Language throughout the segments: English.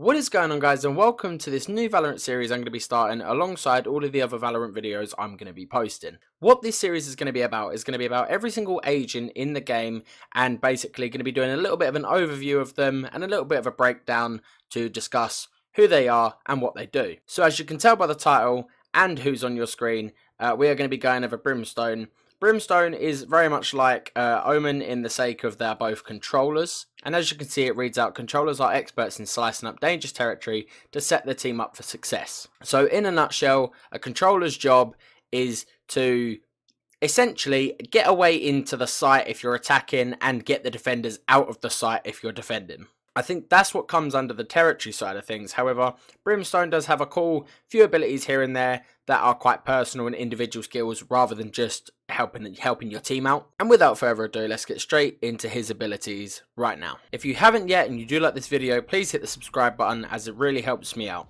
What is going on, guys, and welcome to this new Valorant series I'm going to be starting alongside all of the other Valorant videos I'm going to be posting. What this series is going to be about every single agent in the game, and basically going to be doing a little bit of an overview of them and a little bit of a breakdown to discuss who they are and what they do. So as you can tell by the title and who's on your screen, we are going to be going over Brimstone. Brimstone is very much like Omen in the sake of they're both controllers. And as you can see, it reads out, controllers are experts in slicing up dangerous territory to set the team up for success. So in a nutshell, a controller's job is to essentially get away into the site if you're attacking and get the defenders out of the site if you're defending. I think that's what comes under the territory side of things. However, Brimstone does have a cool few abilities here and there that are quite personal and individual skills rather than just helping your team out. And without further ado, let's get straight into his abilities right now. If you haven't yet and you do like this video, please hit the subscribe button as it really helps me out.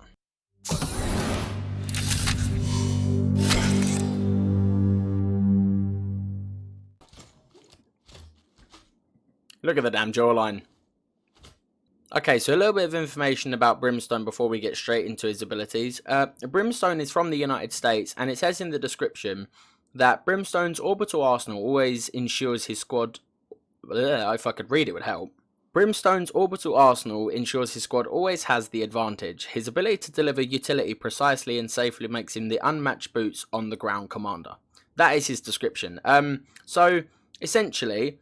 Look at the damn jawline. Okay, so a little bit of information about Brimstone before we get straight into his abilities. Brimstone is from the United States, and it says in the description that Brimstone's orbital arsenal always ensures his squad... if I could read, it would help. Brimstone's orbital arsenal ensures his squad always has the advantage. His ability to deliver utility precisely and safely makes him the unmatched boots on the ground commander. That is his description. So, essentially...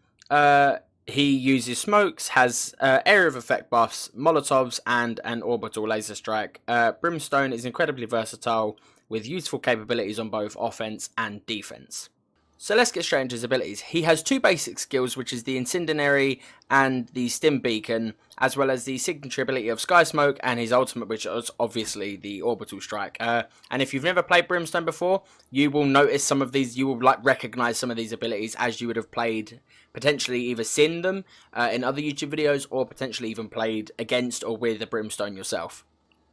he uses smokes, has area of effect buffs, molotovs, and an orbital laser strike. Brimstone is incredibly versatile with useful capabilities on both offense and defense. So let's get straight into his abilities. He has two basic skills, which is the Incendiary and the Stim Beacon, as well as the signature ability of Sky Smoke and his ultimate, which is obviously the Orbital Strike. And if you've never played Brimstone before, you will notice some of these, you will recognize some of these abilities as you would have played, potentially either seen them in other YouTube videos or potentially even played against or with a Brimstone yourself.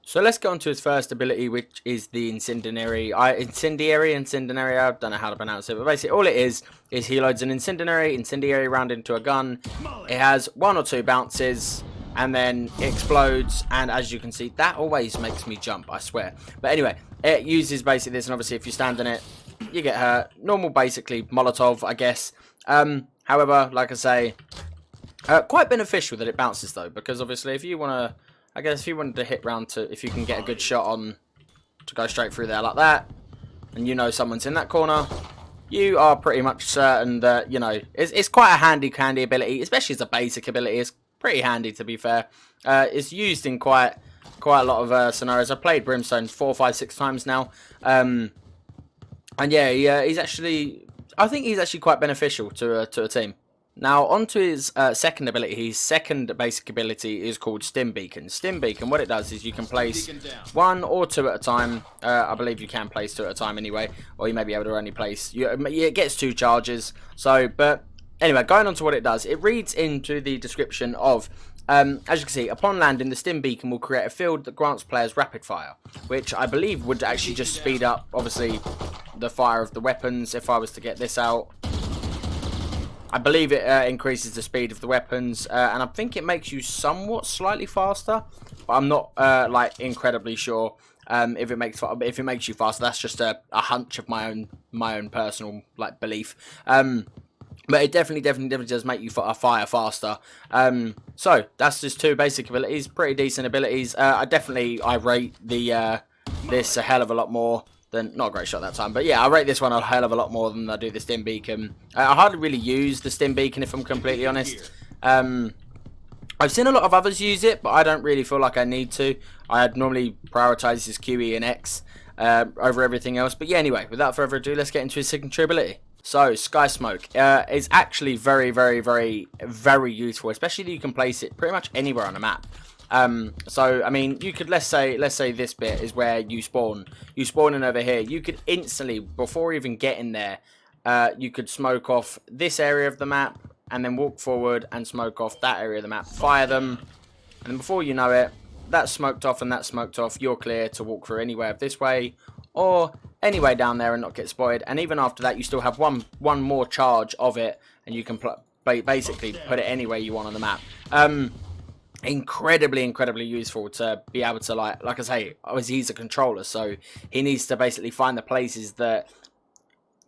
So let's go on to his first ability, which is the Incendiary. I don't know how to pronounce it, but basically all it is he loads an incendiary round into a gun. It has 1 or 2 bounces, and then it explodes, and as you can see, that always makes me jump, I swear. But anyway, it uses basically this, and obviously if you stand in it, you get hurt. Normal, basically, Molotov, I guess. However, like I say, quite beneficial that it bounces, though, because obviously if you want to... I guess if you wanted to hit round to, if you can get a good shot on to go straight through there like that, and you know someone's in that corner, you are pretty much certain that, you know, it's quite a handy ability, especially as a basic ability. It's pretty handy, to be fair. It's used in quite a lot of scenarios. I've played Brimstone 4, 5, 6 times now, and yeah, he's actually, I think he's actually quite beneficial to a team. Now, on to his second ability. His second basic ability is called Stim Beacon. Stim Beacon, what it does is you can place 1 or 2 at a time. I believe you can place 2 at a time anyway, or you may be able to only place... it gets 2 charges. So, but anyway, going on to what it does. It reads into the description of... as you can see, upon landing, the Stim Beacon will create a field that grants players rapid fire, which I believe would actually just speed up, obviously, the fire of the weapons. If I was to get this out... I believe it increases the speed of the weapons, and I think it makes you somewhat slightly faster, but I'm not like incredibly sure if it makes you faster. That's just a hunch of my own personal like belief. But it definitely does make you fire faster. So that's just 2 basic abilities, pretty decent abilities. I rate the this a hell of a lot more. Not a great shot that time, but yeah, I rate this one a hell of a lot more than I do the Stim Beacon. I hardly really use the Stim Beacon, if I'm completely honest. I've seen a lot of others use it, but I don't really feel like I need to. I'd normally prioritise his QE and X over everything else. But yeah, anyway, without further ado, let's get into his signature ability. So, Sky Smoke is actually very, very, very, very useful, especially that you can place it pretty much anywhere on the map. So I mean, you could let's say this bit is where you spawn in over here. You could instantly, before even getting there, you could smoke off this area of the map and then walk forward and smoke off that area of the map, fire them, and then before you know it, that's smoked off and that's smoked off. You're clear to walk through anywhere this way or any way down there and not get spotted. And even after that, you still have one more charge of it, and you can basically put it anywhere you want on the map. incredibly useful to be able to, like I say, obviously he's a controller, so he needs to basically find the places that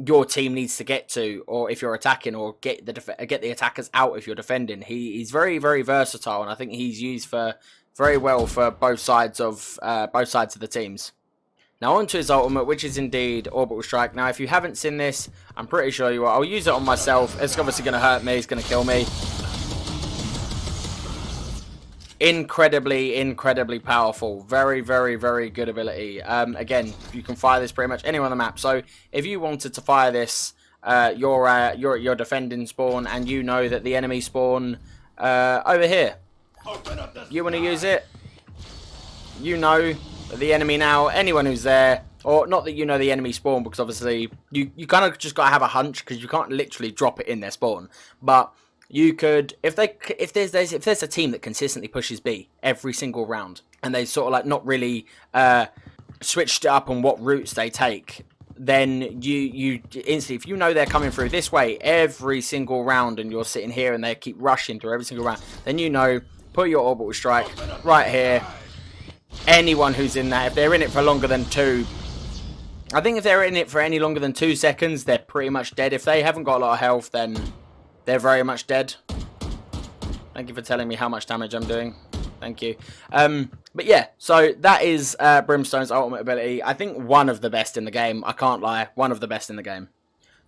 your team needs to get to, or if you're attacking, or get the attackers out if you're defending. He's very versatile, and I think he's used for very well for both sides of the teams. Now on to his ultimate, which is indeed Orbital Strike. Now if you haven't seen this, I'm pretty sure you are. I'll use it on myself. It's obviously going to hurt me. It's going to kill me. Incredibly powerful. Very good ability. Again, you can fire this pretty much anywhere on the map. So if you wanted to fire this, you're defending spawn, and you know that the enemy spawn over here. You want to use it. You know that the enemy now, anyone who's there, or not that you know the enemy spawn, because obviously you kind of just gotta have a hunch, because you can't literally drop it in their spawn, but you could, if there's a team that consistently pushes B every single round, and they sort of like not really switched it up on what routes they take, then you instantly, if you know they're coming through this way every single round, and you're sitting here and they keep rushing through every single round, then you know, put your Orbital Strike right here. Anyone who's in that, if they're in it for longer than I think if they're in it for any longer than 2 seconds, they're pretty much dead. If they haven't got a lot of health, then they're very much dead. Thank you for telling me how much damage I'm doing. Thank you. But yeah, so that is Brimstone's ultimate ability. I think one of the best in the game. I can't lie. One of the best in the game.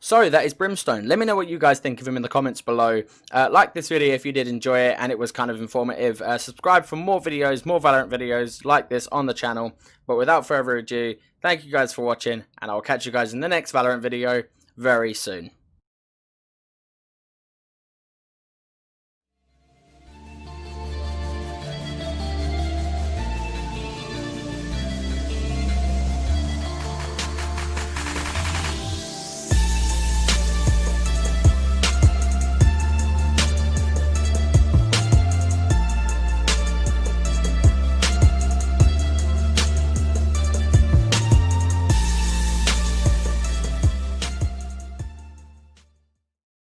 So that is Brimstone. Let me know what you guys think of him in the comments below. Like this video if you did enjoy it and it was kind of informative. Subscribe for more videos, more Valorant videos like this on the channel. But without further ado, thank you guys for watching, and I will catch you guys in the next Valorant video very soon.